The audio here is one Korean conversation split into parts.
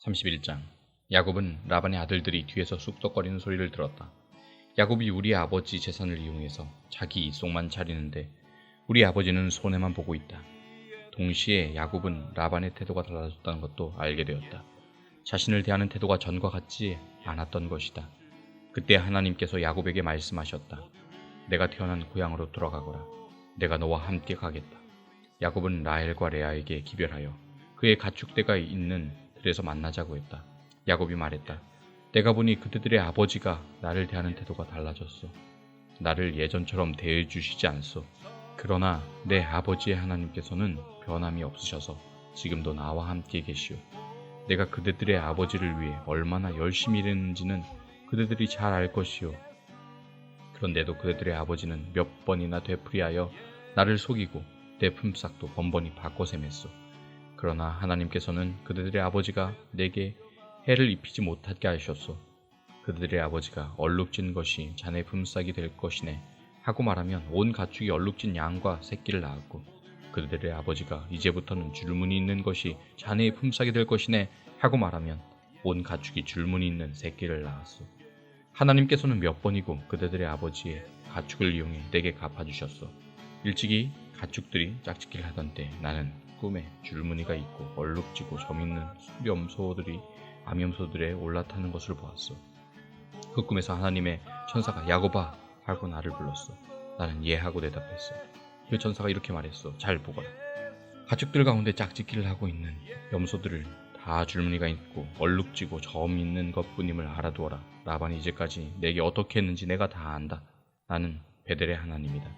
31장. 야곱은 라반의 아들들이 뒤에서 쑥덕거리는 소리를 들었다. 야곱이 우리 아버지 재산을 이용해서 자기 이속만 차리는데 우리 아버지는 손해만 보고 있다. 동시에 야곱은 라반의 태도가 달라졌다는 것도 알게 되었다. 자신을 대하는 태도가 전과 같지 않았던 것이다. 그때 하나님께서 야곱에게 말씀하셨다. 내가 태어난 고향으로 돌아가거라. 내가 너와 함께 가겠다. 야곱은 라헬과 레아에게 기별하여 그의 가축대가 있는 들에서 만나자고 했다. 야곱이 말했다. 내가 보니 그들의 아버지가 나를 대하는 태도가 달라졌어. 나를 예전처럼 대해주시지 않소. 그러나 내 아버지의 하나님께서는 변함이 없으셔서 지금도 나와 함께 계시오. 내가 그들의 아버지를 위해 얼마나 열심히 일했는지는 그들이 잘 알 것이오. 그런데도 그들의 아버지는 몇 번이나 되풀이하여 나를 속이고 내 품삯도 번번이 바꿔 셈했소. 그러나 하나님께서는 그들의 아버지가 내게 해를 입히지 못하게 하셨소. 그들의 아버지가 얼룩진 것이 자네 품삯이 될 것이네 하고 말하면 온 가축이 얼룩진 양과 새끼를 낳았고, 그들의 아버지가 이제부터는 줄무늬 있는 것이 자네의 품삯이 될 것이네 하고 말하면 온 가축이 줄무늬 있는 새끼를 낳았소. 하나님께서는 몇 번이고 그들의 아버지의 가축을 이용해 내게 갚아주셨소. 일찍이 가축들이 짝짓기를 하던 때 나는 꿈에 줄무늬가 있고 얼룩지고 점 있는 수염소들이 암염소들에 올라타는 것을 보았소. 그 꿈에서 하나님의 천사가 야곱아 하고 나를 불렀소. 나는 예 하고 대답했소. 그 천사가 이렇게 말했소. 잘 보거라. 가축들 가운데 짝짓기를 하고 있는 염소들을 다 줄무늬가 있고 얼룩지고 점 있는 것뿐임을 알아두어라. 라반이 이제까지 내게 어떻게 했는지 내가 다 안다. 나는 베델의 하나님이다.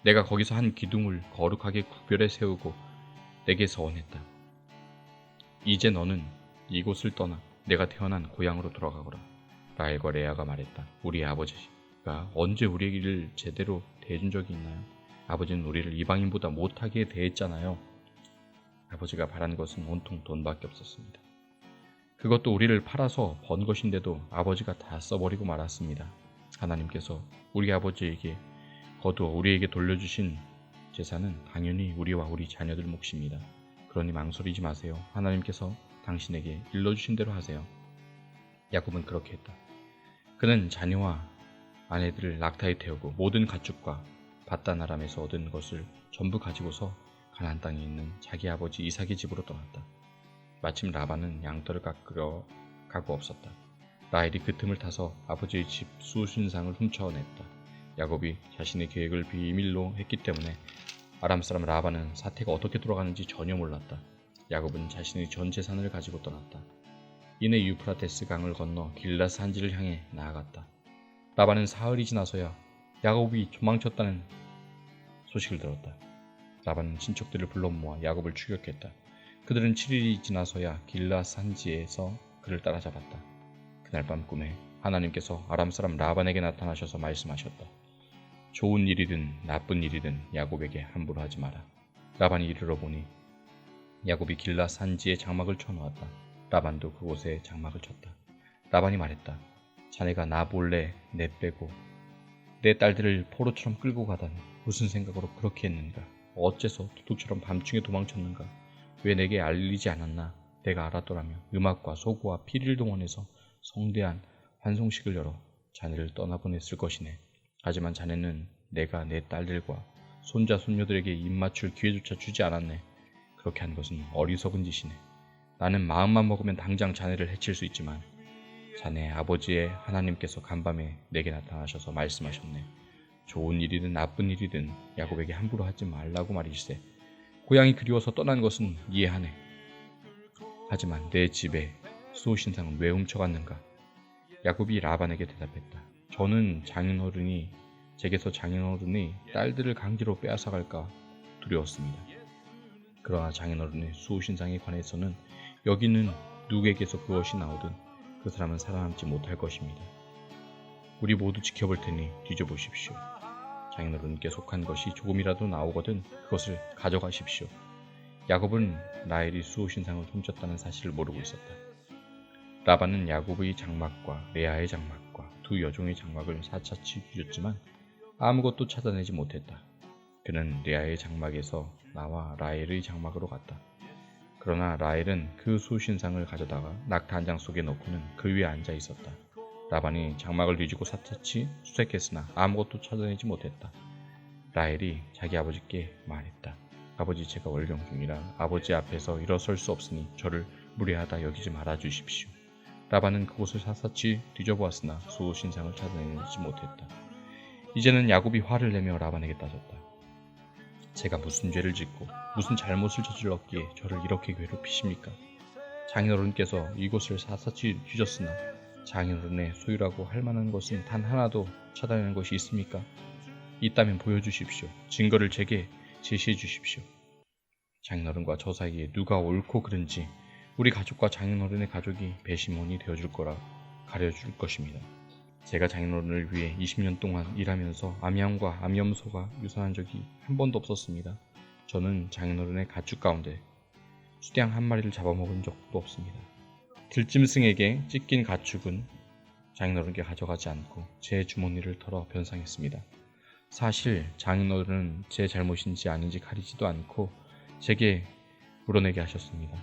내가 거기서 한 기둥을 거룩하게 구별해 세우고 내게 서원했다. 이제 너는 이곳을 떠나 내가 태어난 고향으로 돌아가거라. 라헬과 레아가 말했다. 우리 아버지가 언제 우리를 제대로 대해준 적이 있나요? 아버지는 우리를 이방인보다 못하게 대했잖아요. 아버지가 바란 것은 온통 돈밖에 없었습니다. 그것도 우리를 팔아서 번 것인데도 아버지가 다 써버리고 말았습니다. 하나님께서 우리 아버지에게 거두어 우리에게 돌려주신 재산은 당연히 우리와 우리 자녀들 몫입니다. 그러니 망설이지 마세요. 하나님께서 당신에게 일러주신 대로 하세요. 야곱은 그렇게 했다. 그는 자녀와 아내들을 낙타에 태우고 모든 가축과 밧단 아람에서 얻은 것을 전부 가지고서 가나안 땅에 있는 자기 아버지 이삭의 집으로 떠났다. 마침 라반은 양털을 깎으러 가고 없었다. 라헬이 그 틈을 타서 아버지의 집 수신상을 훔쳐냈다. 야곱이 자신의 계획을 비밀로 했기 때문에 아람 사람 라반은 사태가 어떻게 돌아가는지 전혀 몰랐다. 야곱은 자신의 전 재산을 가지고 떠났다. 이내 유프라테스 강을 건너 길라 산지를 향해 나아갔다. 라반은 사흘이 지나서야 야곱이 도망쳤다는 소식을 들었다. 라반은 친척들을 불러 모아 야곱을 추격했다. 그들은 7일이 지나서야 길라 산지에서 그를 따라잡았다. 그날 밤 꿈에 하나님께서 아람 사람 라반에게 나타나셔서 말씀하셨다. 좋은 일이든 나쁜 일이든 야곱에게 함부로 하지 마라. 라반이 이르러 보니 야곱이 길라 산지에 장막을 쳐놓았다. 라반도 그곳에 장막을 쳤다. 라반이 말했다. 자네가 나 몰래 내빼고 내 딸들을 포로처럼 끌고 가다니 무슨 생각으로 그렇게 했는가? 어째서 도둑처럼 밤중에 도망쳤는가? 왜 내게 알리지 않았나? 내가 알았더라면 음악과 소고와 피리를 동원해서 성대한 환송식을 열어 자네를 떠나보냈을 것이네. 하지만 자네는 내가 내 딸들과 손자 손녀들에게 입맞출 기회조차 주지 않았네. 그렇게 한 것은 어리석은 짓이네. 나는 마음만 먹으면 당장 자네를 해칠 수 있지만 자네 아버지의 하나님께서 간밤에 내게 나타나셔서 말씀하셨네. 좋은 일이든 나쁜 일이든 야곱에게 함부로 하지 말라고 말이시세. 고향이 그리워서 떠난 것은 이해하네. 하지만 내 집에 수호신상은 왜 훔쳐갔는가? 야곱이 라반에게 대답했다. 저는 제게서 장인어른이 딸들을 강제로 빼앗아갈까 두려웠습니다. 그러나 장인어른의 수호신상에 관해서는 여기는 누구에게서 그것이 나오든 그 사람은 살아남지 못할 것입니다. 우리 모두 지켜볼 테니 뒤져보십시오. 장인어른께 속한 것이 조금이라도 나오거든 그것을 가져가십시오. 야곱은 라헬이 수호신상을 훔쳤다는 사실을 모르고 있었다. 라반은 야곱의 장막과 레아의 장막과 두 여종의 장막을 사차치 뒤졌지만 아무것도 찾아내지 못했다. 그는 레아의 장막에서 나와 라헬의 장막으로 갔다. 그러나 라헬은 그 수신상을 가져다가 낙타 한 장 속에 넣고는 그 위에 앉아 있었다. 라반이 장막을 뒤지고 샅샅이 수색했으나 아무것도 찾아내지 못했다. 라헬이 자기 아버지께 말했다. 아버지, 제가 월경 중이라 아버지 앞에서 일어설 수 없으니 저를 무례하다 여기지 말아 주십시오. 라반은 그곳을 샅샅이 뒤져보았으나 수신상을 찾아내지 못했다. 이제는 야곱이 화를 내며 라반에게 따졌다. 제가 무슨 죄를 짓고 무슨 잘못을 저질렀기에 저를 이렇게 괴롭히십니까? 장인어른께서 이곳을 샅샅이 뒤졌으나 장인어른의 소유라고 할 만한 것은 단 하나도 찾아내는 것이 있습니까? 있다면 보여주십시오. 증거를 제게 제시해 주십시오. 장인어른과 저 사이에 누가 옳고 그른지 우리 가족과 장인어른의 가족이 배심원이 되어줄 거라 가려줄 것입니다. 제가 장인어른을 위해 20년 동안 일하면서 암양과 암염소가 유산한 적이 한 번도 없었습니다. 저는 장인어른의 가축 가운데 수량 한 마리를 잡아먹은 적도 없습니다. 들짐승에게 찢긴 가축은 장인어른께 가져가지 않고 제 주머니를 털어 변상했습니다. 사실 장인어른은 제 잘못인지 아닌지 가리지도 않고 제게 물어내게 하셨습니다.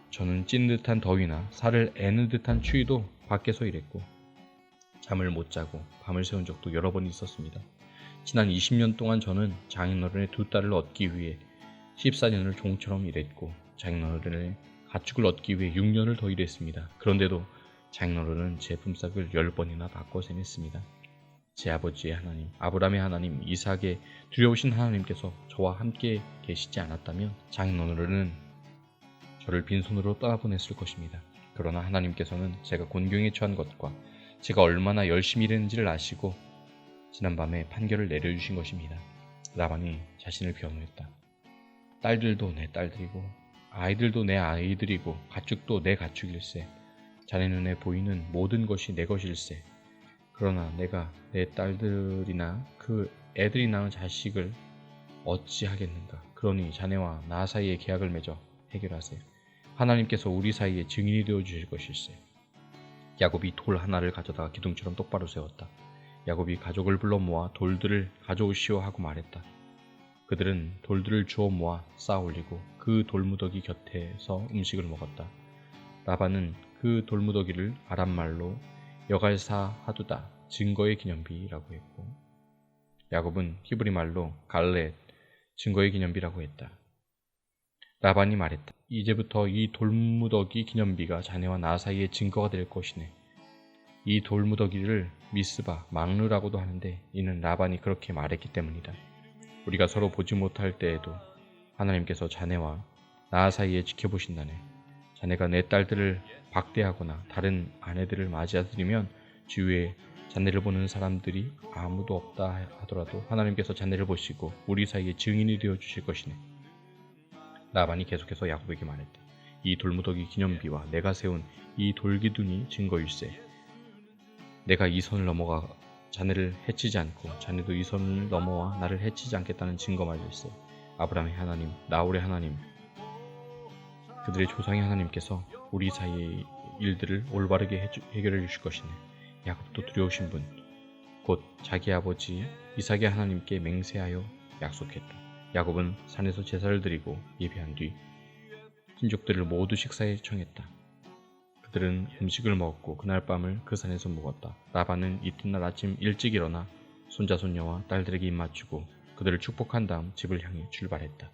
저는 찐 듯한 더위나 살을 애는 듯한 추위도 밖에서 일했고 잠을 못 자고 밤을 새운 적도 여러 번 있었습니다. 지난 20년 동안 저는 장인어른의 두 딸을 얻기 위해 14년을 종처럼 일했고 장인어른의 가축을 얻기 위해 6년을 더 일했습니다. 그런데도 장인어른은 제 품삯을 10번이나 바꿔 세냈습니다. 제 아버지의 하나님, 아브라함의 하나님, 이삭의 두려우신 하나님께서 저와 함께 계시지 않았다면 장인어른은 저를 빈손으로 떠나보냈을 것입니다. 그러나 하나님께서는 제가 곤경에 처한 것과 제가 얼마나 열심히 일했는지를 아시고 지난밤에 판결을 내려주신 것입니다. 라반이 자신을 변호했다. 딸들도 내 딸들이고 아이들도 내 아이들이고 가축도 내 가축일세. 자네 눈에 보이는 모든 것이 내 것일세. 그러나 내가 내 딸들이나 그 애들이 낳은 자식을 어찌 하겠는가. 그러니 자네와 나 사이에 계약을 맺어 해결하세요. 하나님께서 우리 사이에 증인이 되어 주실 것일세. 야곱이 돌 하나를 가져다가 기둥처럼 똑바로 세웠다. 야곱이 가족을 불러 모아 돌들을 가져오시오 하고 말했다. 그들은 돌들을 주워 모아 쌓아 올리고 그 돌무더기 곁에서 음식을 먹었다. 라반은 그 돌무더기를 아람말로 여갈사 하두다, 증거의 기념비라고 했고 야곱은 히브리 말로 갈렛, 증거의 기념비라고 했다. 라반이 말했다. 이제부터 이 돌무더기 기념비가 자네와 나 사이의 증거가 될 것이네. 이 돌무더기를 미스바, 망르라고도 하는데 이는 라반이 그렇게 말했기 때문이다. 우리가 서로 보지 못할 때에도 하나님께서 자네와 나 사이에 지켜보신다네. 자네가 내 딸들을 박대하거나 다른 아내들을 맞이하들이면 주위에 자네를 보는 사람들이 아무도 없다 하더라도 하나님께서 자네를 보시고 우리 사이에 증인이 되어 주실 것이네. 라반이 계속해서 야곱에게 말했다. 이 돌무더기 기념비와 내가 세운 이 돌기둥이 증거일세. 내가 이 선을 넘어가 자네를 해치지 않고 자네도 이 선을 넘어와 나를 해치지 않겠다는 증거 말일세. 아브라함의 하나님, 나홀의 하나님, 그들의 조상의 하나님께서 우리 사이의 일들을 올바르게 해결해 주실 것이네. 야곱도 두려우신 분, 곧 자기 아버지 이삭의 하나님께 맹세하여 약속했다. 야곱은 산에서 제사를 드리고 예배한 뒤 친족들을 모두 식사에 청했다. 그들은 음식을 먹었고 그날 밤을 그 산에서 묵었다. 라반은 이튿날 아침 일찍 일어나 손자 손녀와 딸들에게 입맞추고 그들을 축복한 다음 집을 향해 출발했다.